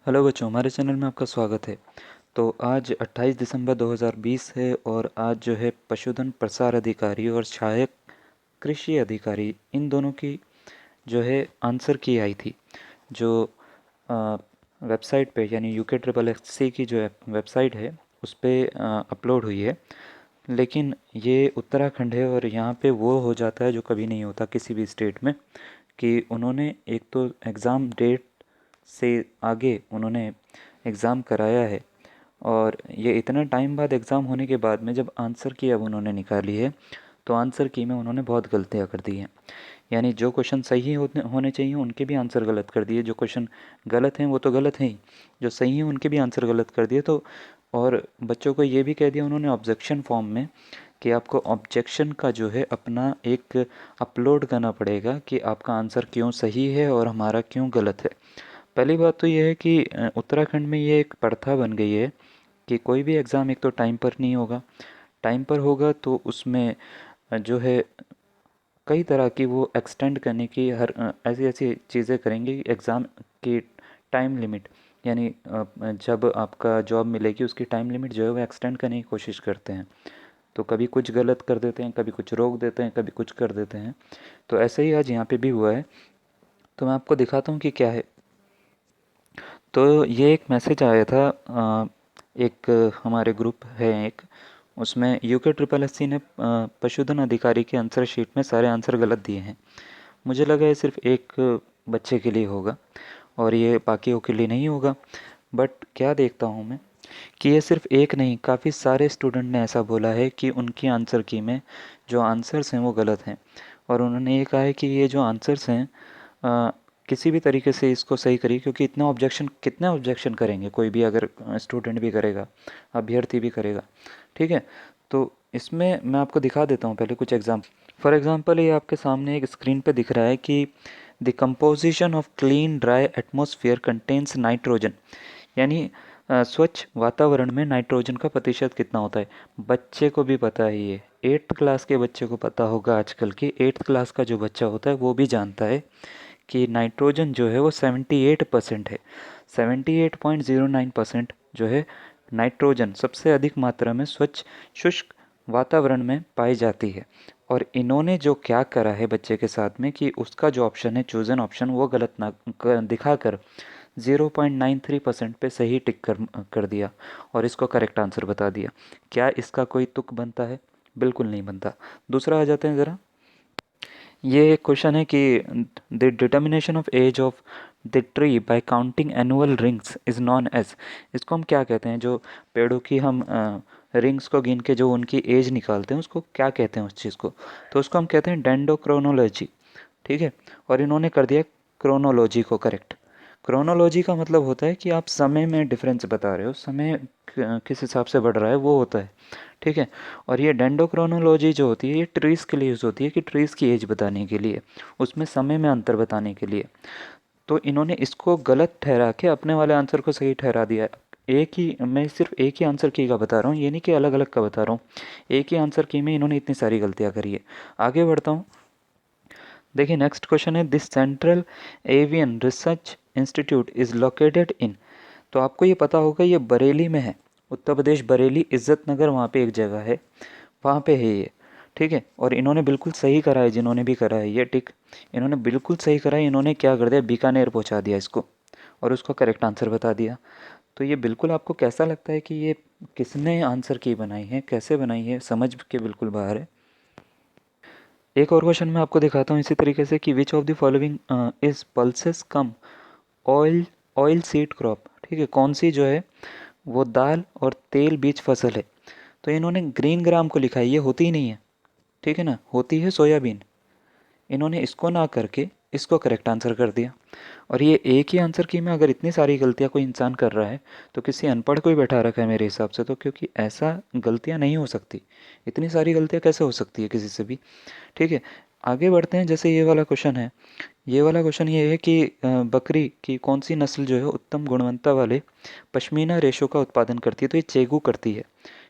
Hello बच्चों, हमारे channel में आपका स्वागत है। तो आज 28 दिसंबर 2020 है और आज जो है पशुधन प्रसार अधिकारी और सहायक कृषि अधिकारी इन दोनों की जो है आंसर की आई थी, जो वेबसाइट पे यानी UKSSC की जो वेबसाइट है उस पर अपलोड हुई है। लेकिन ये उत्तराखंड है और यहाँ पे वो हो जाता है जो कभी नहीं होता किसी भी स्टेट में, कि उन्होंने एक तो एग्ज़ाम डेट से आगे उन्होंने एग्ज़ाम कराया है और ये इतना टाइम बाद एग्ज़ाम होने के बाद में जब आंसर की अब उन्होंने निकाली है तो आंसर की में उन्होंने बहुत गलतियाँ कर दी हैं। यानी जो क्वेश्चन सही होने चाहिए उनके भी आंसर गलत कर दिए, जो क्वेश्चन गलत हैं वो तो गलत हैं ही, जो सही हैं उनके भी आंसर गलत कर दिए। तो और बच्चों को ये भी कह दिया उन्होंने ऑब्जेक्शन फॉर्म में कि आपको ऑब्जेक्शन का जो है अपना एक अपलोड करना पड़ेगा कि आपका आंसर क्यों सही है और हमारा क्यों गलत है। पहली बात तो ये है कि उत्तराखंड में ये एक प्रथा बन गई है कि कोई भी एग्ज़ाम एक तो टाइम पर नहीं होगा, टाइम पर होगा तो उसमें जो है कई तरह की वो एक्सटेंड करने की हर ऐसी ऐसी चीज़ें करेंगे एग्ज़ाम की टाइम लिमिट, यानी जब आपका जॉब मिलेगी उसकी टाइम लिमिट जो है वो एक्सटेंड करने की कोशिश करते हैं। तो कभी कुछ गलत कर देते हैं, कभी कुछ रोक देते हैं, कभी कुछ कर देते हैं। तो ऐसे ही आज यहाँ पे भी हुआ है। तो मैं आपको दिखाता हूँ कि क्या है। तो ये एक मैसेज आया था, एक हमारे ग्रुप है एक, उसमें UKSSC ने पशुधन अधिकारी के आंसर शीट में सारे आंसर गलत दिए हैं। मुझे लगा ये सिर्फ एक बच्चे के लिए होगा और ये बाकियों के लिए नहीं होगा। बट क्या देखता हूँ मैं कि ये सिर्फ एक नहीं, काफ़ी सारे स्टूडेंट ने ऐसा बोला है कि उनकी आंसर की में जो आंसर्स हैं वो गलत हैं। और उन्होंने ये कहा है कि ये जो आंसर्स हैं अ, किसी भी तरीके से इसको सही करिए, क्योंकि इतना ऑब्जेक्शन कितने ऑब्जेक्शन करेंगे, कोई भी अगर स्टूडेंट भी करेगा, अभ्यर्थी भी करेगा। ठीक है, तो इसमें मैं आपको दिखा देता हूँ पहले कुछ एग्जाम्पल। फॉर एग्जांपल ये आपके सामने एक स्क्रीन पे दिख रहा है कि the composition of clean dry atmosphere contains nitrogen, यानी स्वच्छ वातावरण में नाइट्रोजन का प्रतिशत कितना होता है। बच्चे को भी पता है, ये 8th क्लास के बच्चे को पता होगा। आजकल की 8th क्लास का जो बच्चा होता है वो भी जानता है कि नाइट्रोजन जो है वो 78% है। 78.09% जो है नाइट्रोजन सबसे अधिक मात्रा में स्वच्छ शुष्क वातावरण में पाई जाती है। और इन्होंने जो क्या करा है बच्चे के साथ में कि उसका जो ऑप्शन है चूजन ऑप्शन वो गलत ना दिखाकर 0.93% पे सही टिक कर दिया और इसको करेक्ट आंसर बता दिया। क्या इसका कोई तुक बनता है? बिल्कुल नहीं बनता। दूसरा आ जाते हैं ज़रा। ये एक क्वेश्चन है कि the determination of age of the tree by counting annual rings is known as. इसको हम क्या कहते हैं, जो पेड़ों की हम रिंग्स को गिन के जो उनकी एज निकालते हैं उसको क्या कहते हैं उस चीज़ को? तो उसको हम कहते हैं डेंडोक्रोनोलॉजी। ठीक है, और इन्होंने कर दिया क्रोनोलॉजी को करेक्ट। क्रोनोलॉजी का मतलब होता है कि आप समय में डिफरेंस बता रहे हो, समय किस हिसाब से बढ़ रहा है वो होता है। ठीक है, और ये डेंडोक्रोनोलॉजी जो होती है ये ट्रीज़ के लिए यूज़ होती है कि ट्रीज़ की एज बताने के लिए, उसमें समय में अंतर बताने के लिए। तो इन्होंने इसको गलत ठहरा के अपने वाले आंसर को सही ठहरा दिया। एक ही, मैं सिर्फ एक ही आंसर की का बता रहा हूँ, ये नहीं कि अलग अलग का बता रहा हूँ। एक ही आंसर की में इन्होंने इतनी सारी गलतियाँ करी है। आगे बढ़ता हूँ। देखिए नेक्स्ट क्वेश्चन है, this central avian research institute is located in. तो आपको ये पता होगा ये बरेली में है, उत्तर प्रदेश बरेली इज़्ज़त नगर वहाँ पे एक जगह है, वहाँ पे है ये। ठीक है, और इन्होंने बिल्कुल सही करा है, जिन्होंने भी करा है ये टिक, इन्होंने बिल्कुल सही करा है। इन्होंने क्या कर दिया, बीकानेर पहुँचा दिया इसको और उसको करेक्ट आंसर बता दिया। तो ये बिल्कुल आपको कैसा लगता है कि ये किसने आंसर की बनाई है, कैसे बनाई है, समझ के बिल्कुल बाहर है। एक और क्वेश्चन मैं आपको दिखाता हूँ इसी तरीके से कि which of the following is pulses come oil oil seed crop. ठीक है, कौन सी जो है वो दाल और तेल बीज फसल है। तो इन्होंने ग्रीन ग्राम को लिखा है, ये होती ही नहीं है। ठीक है ना, होती है सोयाबीन। इन्होंने इसको ना करके इसको करेक्ट आंसर कर दिया। और ये एक ही आंसर की में अगर इतनी सारी गलतियाँ कोई इंसान कर रहा है तो किसी अनपढ़ को ही बैठा रखा है मेरे हिसाब से तो, क्योंकि ऐसा गलतियाँ नहीं हो सकती। इतनी सारी गलतियाँ कैसे हो सकती है किसी से भी। ठीक है, आगे बढ़ते हैं। जैसे ये वाला क्वेश्चन है, ये वाला क्वेश्चन ये है कि बकरी की कौन सी नस्ल जो है उत्तम गुणवत्ता वाले पश्मीना रेशों का उत्पादन करती है। तो ये चेगू करती है।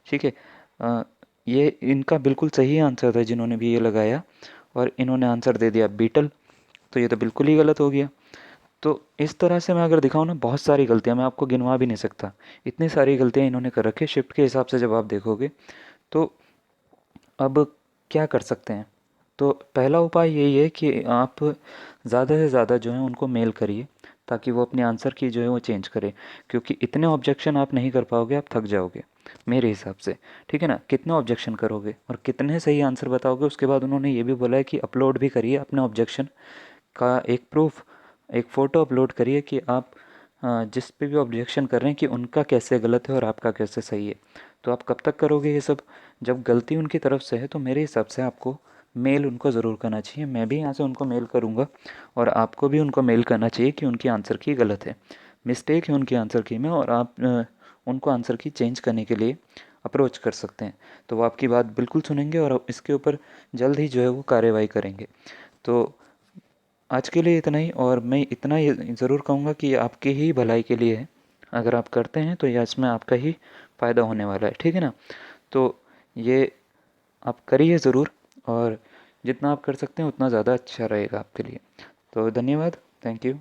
ठीक है, अ, ये इनका बिल्कुल सही आंसर था जिन्होंने भी ये लगाया, और इन्होंने आंसर दे दिया बीटल। तो ये तो बिल्कुल ही गलत हो गया। तो इस तरह से मैं अगर दिखाऊँ ना, बहुत सारी गलतियाँ, मैं आपको गिनवा भी नहीं सकता, इतनी सारी गलतियाँ इन्होंने कर रखी है। शिफ्ट के हिसाब से जब आप देखोगे तो अब क्या कर सकते हैं? तो पहला उपाय यही है कि आप ज़्यादा से ज़्यादा जो है उनको मेल करिए, ताकि वो अपने आंसर की जो है वो चेंज करे, क्योंकि इतने ऑब्जेक्शन आप नहीं कर पाओगे, आप थक जाओगे मेरे हिसाब से। ठीक है ना? कितने ऑब्जेक्शन करोगे और कितने सही आंसर बताओगे? उसके बाद उन्होंने ये भी बोला है कि अपलोड भी करिए अपने ऑब्जेक्शन का एक प्रूफ, एक फ़ोटो अपलोड करिए कि आप जिस पे भी ऑब्जेक्शन कर रहे हैं कि उनका कैसे गलत है और आपका कैसे सही है। तो आप कब तक करोगे ये सब? जब गलती उनकी तरफ से है तो मेरे हिसाब से आपको मेल उनको ज़रूर करना चाहिए। मैं भी यहाँ से उनको मेल करूँगा और आपको भी उनको मेल करना चाहिए कि उनकी आंसर की गलत है, मिस्टेक है उनकी आंसर की में, और आप उनको आंसर की चेंज करने के लिए अप्रोच कर सकते हैं। तो वो आपकी बात बिल्कुल सुनेंगे और इसके ऊपर जल्द ही जो है वो कार्रवाई करेंगे। तो आज के लिए इतना ही, और मैं इतना ही ज़रूर कहूँगा कि ये आपकी ही भलाई के लिए है। अगर आप करते हैं तो यह इसमें आपका ही फ़ायदा होने वाला है। ठीक है ना? तो ये आप करिए ज़रूर, और जितना आप कर सकते हैं उतना ज़्यादा अच्छा रहेगा आपके लिए। तो धन्यवाद। Thank you.